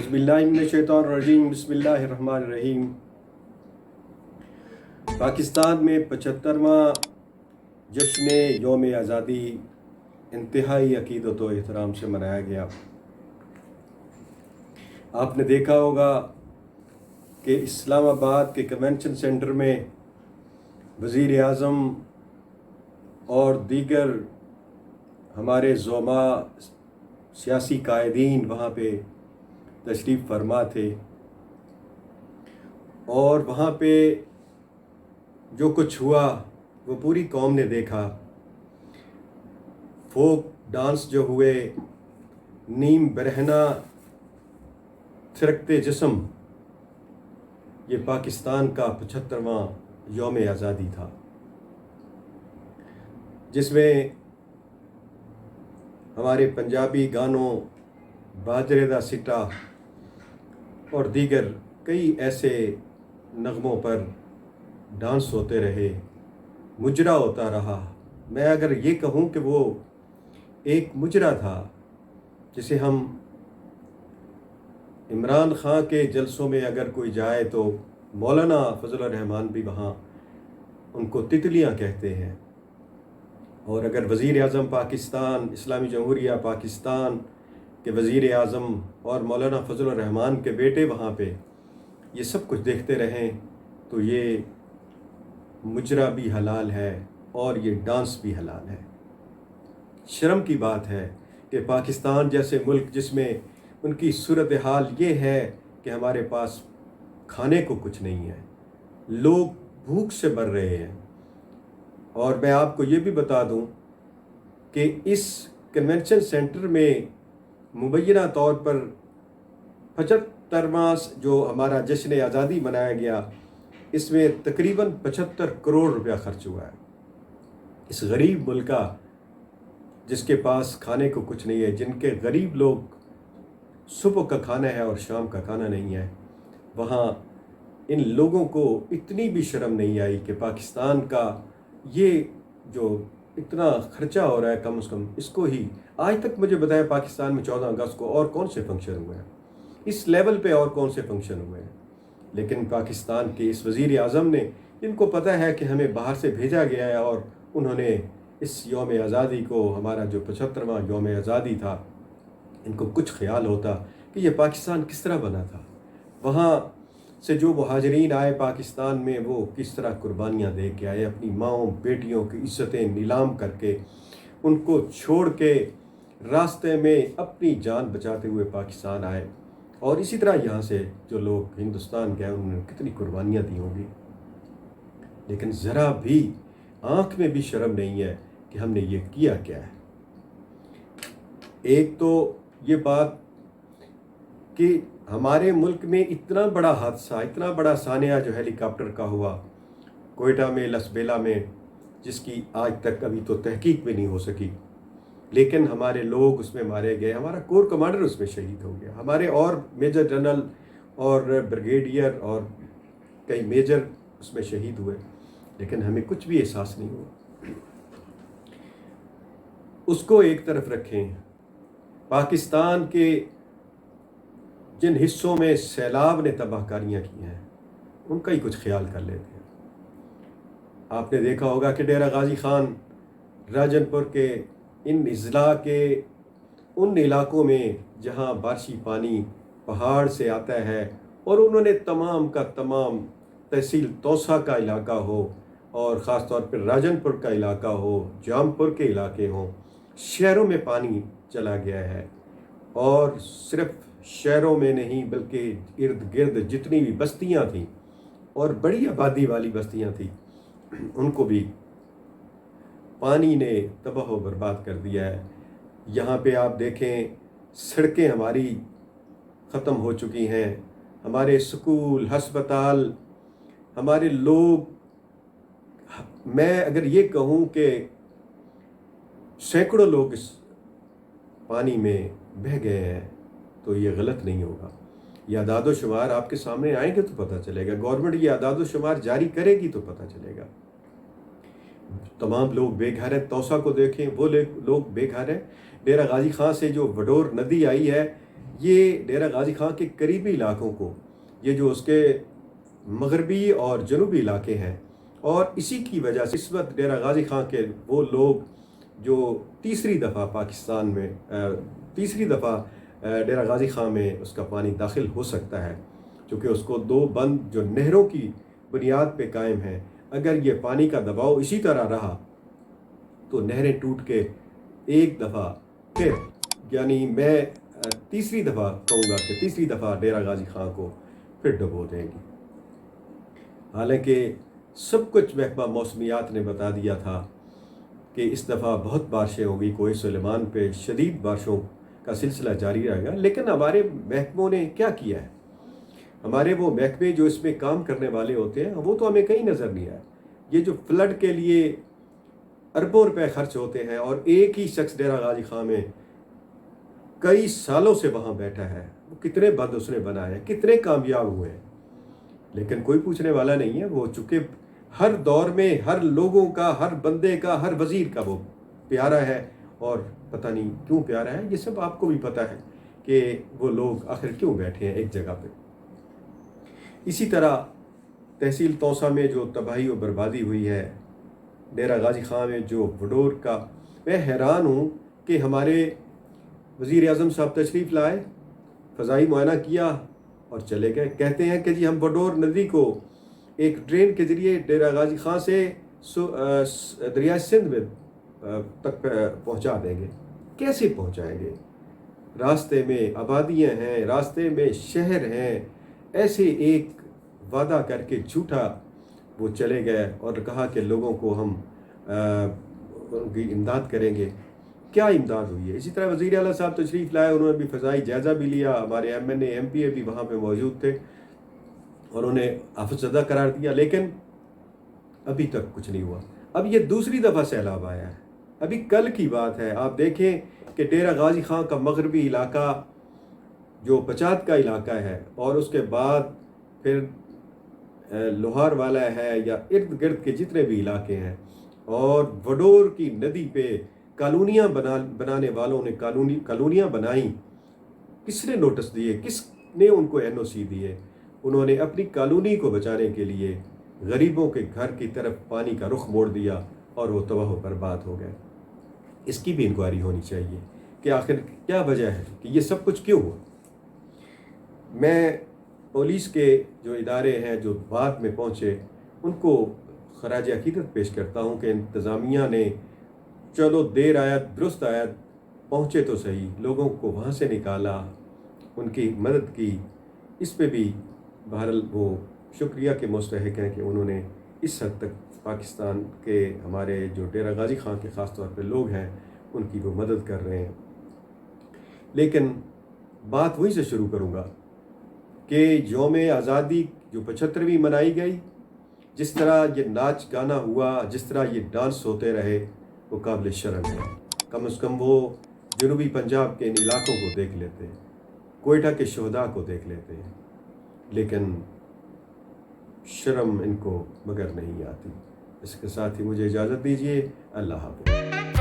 اعوذ من الشیطان الرجیم بسم اللہ الرحمن الرحیم۔ پاکستان میں 75واں جشن یوم آزادی انتہائی عقیدت و احترام سے منایا گیا۔ آپ نے دیکھا ہوگا کہ اسلام آباد کے کنونشن سینٹر میں وزیر اعظم اور دیگر ہمارے زعماء سیاسی قائدین وہاں پہ تشریف فرما تھے، اور وہاں پہ جو کچھ ہوا وہ پوری قوم نے دیکھا۔ فوک ڈانس جو ہوئے، نیم برہنہ تھرکتے جسم، یہ پاکستان کا 75واں یوم آزادی تھا، جس میں ہمارے پنجابی گانوں، باجرے دا سٹا اور دیگر کئی ایسے نغموں پر ڈانس ہوتے رہے، مجرا ہوتا رہا۔ میں اگر یہ کہوں کہ وہ ایک مجرا تھا، جسے ہم عمران خان کے جلسوں میں اگر کوئی جائے تو مولانا فضل الرحمان بھی وہاں ان کو تتلیاں کہتے ہیں، اور اگر وزیر اعظم پاکستان، اسلامی جمہوریہ پاکستان کے وزیر اعظم اور مولانا فضل الرحمان کے بیٹے وہاں پہ یہ سب کچھ دیکھتے رہیں تو یہ مجرا بھی حلال ہے اور یہ ڈانس بھی حلال ہے۔ شرم کی بات ہے کہ پاکستان جیسے ملک جس میں ان کی صورتحال یہ ہے کہ ہمارے پاس کھانے کو کچھ نہیں ہے، لوگ بھوک سے مر رہے ہیں، اور میں آپ کو یہ بھی بتا دوں کہ اس کنونشن سینٹر میں مبینہ طور پر 75واں جو ہمارا جشن آزادی منایا گیا، اس میں تقریباً 75 کروڑ روپیہ خرچ ہوا ہے۔ اس غریب ملک کا، جس کے پاس کھانے کو کچھ نہیں ہے، جن کے غریب لوگ صبح کا کھانا ہے اور شام کا کھانا نہیں ہے، وہاں ان لوگوں کو اتنی بھی شرم نہیں آئی کہ پاکستان کا یہ جو اتنا خرچہ ہو رہا ہے، کم از کم اس کو ہی آج تک مجھے بتایا پاکستان میں 14 اگست کو اور کون سے فنکشن ہوئے ہیں، اس لیول پہ اور کون سے فنکشن ہوئے ہیں، لیکن پاکستان کے اس وزیر اعظم نے، جن کو پتہ ہے کہ ہمیں باہر سے بھیجا گیا ہے، اور انہوں نے اس یوم آزادی کو، ہمارا جو 75واں یوم آزادی تھا، ان کو کچھ خیال ہوتا کہ یہ پاکستان کس طرح بنا تھا، وہاں سے جو مہاجرین آئے پاکستان میں وہ کس طرح قربانیاں دے کے آئے، اپنی ماؤں بیٹیوں کی عزتیں نیلام کر کے، ان کو چھوڑ کے راستے میں اپنی جان بچاتے ہوئے پاکستان آئے، اور اسی طرح یہاں سے جو لوگ ہندوستان گئے انہوں نے کتنی قربانیاں دی ہوں گی، لیکن ذرا بھی آنکھ میں بھی شرم نہیں ہے کہ ہم نے یہ کیا کیا ہے۔ ایک تو یہ بات کہ ہمارے ملک میں اتنا بڑا حادثہ، اتنا بڑا سانحہ جو ہیلی کاپٹر کا ہوا کوئٹہ میں، لسبیلا میں، جس کی آج تک ابھی تو تحقیق بھی نہیں ہو سکی، لیکن ہمارے لوگ اس میں مارے گئے، ہمارا کور کمانڈر اس میں شہید ہو گیا، ہمارے اور میجر جنرل اور بریگیڈیئر اور کئی میجر اس میں شہید ہوئے، لیکن ہمیں کچھ بھی احساس نہیں ہوا۔ اس کو ایک طرف رکھیں، پاکستان کے جن حصوں میں سیلاب نے تباہ کاریاں کی ہیں ان کا ہی کچھ خیال کر لیتے ہیں۔ آپ نے دیکھا ہوگا کہ ڈیرہ غازی خان، راجن پور کے ان اضلاع کے ان علاقوں میں جہاں بارشی پانی پہاڑ سے آتا ہے، اور انہوں نے تمام کا تمام تحصیل توسا کا علاقہ ہو، اور خاص طور پر راجن پور کا علاقہ ہو، جام پور کے علاقے ہوں، شہروں میں پانی چلا گیا ہے، اور صرف شہروں میں نہیں بلکہ ارد گرد جتنی بھی بستیاں تھیں اور بڑی آبادی والی بستیاں تھیں ان کو بھی پانی نے تباہ و برباد کر دیا ہے۔ یہاں پہ آپ دیکھیں سڑکیں ہماری ختم ہو چکی ہیں، ہمارے سکول، ہسپتال، ہمارے لوگ، میں اگر یہ کہوں کہ سینکڑوں لوگ اس پانی میں بہہ گئے ہیں تو یہ غلط نہیں ہوگا۔ یہ اعداد و شمار آپ کے سامنے آئیں گے تو پتہ چلے گا، گورنمنٹ یہ اعداد و شمار جاری کرے گی تو پتہ چلے گا۔ تمام لوگ بے گھر ہیں، توسا کو دیکھیں وہ لوگ بے گھر ہیں، ڈیرہ غازی خان سے جو وڈور ندی آئی ہے یہ ڈیرہ غازی خان کے قریبی علاقوں کو، یہ جو اس کے مغربی اور جنوبی علاقے ہیں، اور اسی کی وجہ سے اس وقت ڈیرہ غازی خان کے وہ لوگ جو تیسری دفعہ پاکستان میں تیسری دفعہ ڈیرہ غازی خان میں اس کا پانی داخل ہو سکتا ہے، چونکہ اس کو 2 بند جو نہروں کی بنیاد پہ قائم ہیں، اگر یہ پانی کا دباؤ اسی طرح رہا تو نہریں ٹوٹ کے ایک دفعہ پھر، یعنی میں تیسری دفعہ کہوں گا کہ تیسری دفعہ ڈیرہ غازی خان کو پھر ڈبو دیں گی۔ حالانکہ سب کچھ محکمہ موسمیات نے بتا دیا تھا کہ اس دفعہ بہت بارشیں ہوں گی، کوہ سلیمان پہ شدید بارشوں کا سلسلہ جاری رہے گا، لیکن ہمارے محکموں نے کیا کیا ہے؟ ہمارے وہ محکمے جو اس میں کام کرنے والے ہوتے ہیں وہ تو ہمیں کہیں نظر نہیں آئے۔ یہ جو فلڈ کے لیے اربوں روپے خرچ ہوتے ہیں اور ایک ہی شخص ڈیرہ غازی خان میں کئی سالوں سے وہاں بیٹھا ہے، وہ کتنے بند اس نے بنائے ہیں، کتنے کامیاب ہوئے ہیں، لیکن کوئی پوچھنے والا نہیں ہے۔ وہ چونکہ ہر دور میں ہر لوگوں کا، ہر بندے کا، ہر وزیر کا وہ پیارا ہے، اور پتہ نہیں کیوں پیارا ہے، یہ سب آپ کو بھی پتہ ہے کہ وہ لوگ آخر کیوں بیٹھے ہیں ایک جگہ پہ۔ اسی طرح تحصیل توسا میں جو تباہی و بربادی ہوئی ہے، ڈیرہ غازی خان میں جو وڈور کا، میں حیران ہوں کہ ہمارے وزیر اعظم صاحب تشریف لائے، فضائی معائنہ کیا اور چلے گئے، کہتے ہیں کہ جی ہم وڈور ندی کو ایک ٹرین کے ذریعے ڈیرہ غازی خان سے دریائے سندھ میں تک پہنچا دیں گے۔ کیسے پہنچائیں گے؟ راستے میں آبادیاں ہیں، راستے میں شہر ہیں، ایسے ایک وعدہ کر کے جھوٹا وہ چلے گئے اور کہا کہ لوگوں کو ہم ان کی امداد کریں گے۔ کیا امداد ہوئی ہے؟ اسی طرح وزیر اعلیٰ صاحب تشریف لائے، انہوں نے بھی فضائی جائزہ بھی لیا، ہمارے MNA MPA بھی وہاں پہ موجود تھے اور انہیں آفت زدہ قرار دیا، لیکن ابھی تک کچھ نہیں ہوا۔ اب یہ دوسری دفعہ سیلاب آیا ہے، ابھی کل کی بات ہے، آپ دیکھیں کہ ڈیرہ غازی خان کا مغربی علاقہ جو پچات کا علاقہ ہے، اور اس کے بعد پھر لوہار والا ہے یا ارد گرد کے جتنے بھی علاقے ہیں، اور وڈور کی ندی پہ کالونیاں بنانے والوں نے کالونیاں بنائیں۔ کس نے نوٹس دیے؟ کس نے ان کو NOC دیے؟ انہوں نے اپنی کالونی کو بچانے کے لیے غریبوں کے گھر کی طرف پانی کا رخ موڑ دیا اور وہ تباہ و برباد ہو گئے۔ اس کی بھی انکوائری ہونی چاہیے کہ آخر کیا وجہ ہے کہ یہ سب کچھ کیوں ہوا۔ میں پولیس کے جو ادارے ہیں جو بعد میں پہنچے ان کو خراج عقیدت پیش کرتا ہوں کہ انتظامیہ نے چلو دیر آیت درست آیت، پہنچے تو صحیح، لوگوں کو وہاں سے نکالا، ان کی مدد کی، اس پہ بھی بہرحال وہ شکریہ کے مستحق ہیں کہ انہوں نے اس حد تک پاکستان کے ہمارے جو ڈیرہ غازی خان کے خاص طور پہ لوگ ہیں ان کی وہ مدد کر رہے ہیں۔ لیکن بات وہیں سے شروع کروں گا کہ یوم آزادی جو 75ویں منائی گئی، جس طرح یہ ناچ گانا ہوا، جس طرح یہ ڈانس ہوتے رہے، وہ قابل شرم ہے۔ کم از کم وہ جنوبی پنجاب کے ان علاقوں کو دیکھ لیتے ہیں، کوئٹہ کے شہداء کو دیکھ لیتے ہیں، لیکن شرم ان کو مگر نہیں آتی۔ اس کے ساتھ ہی مجھے اجازت دیجیے، اللہ حافظ۔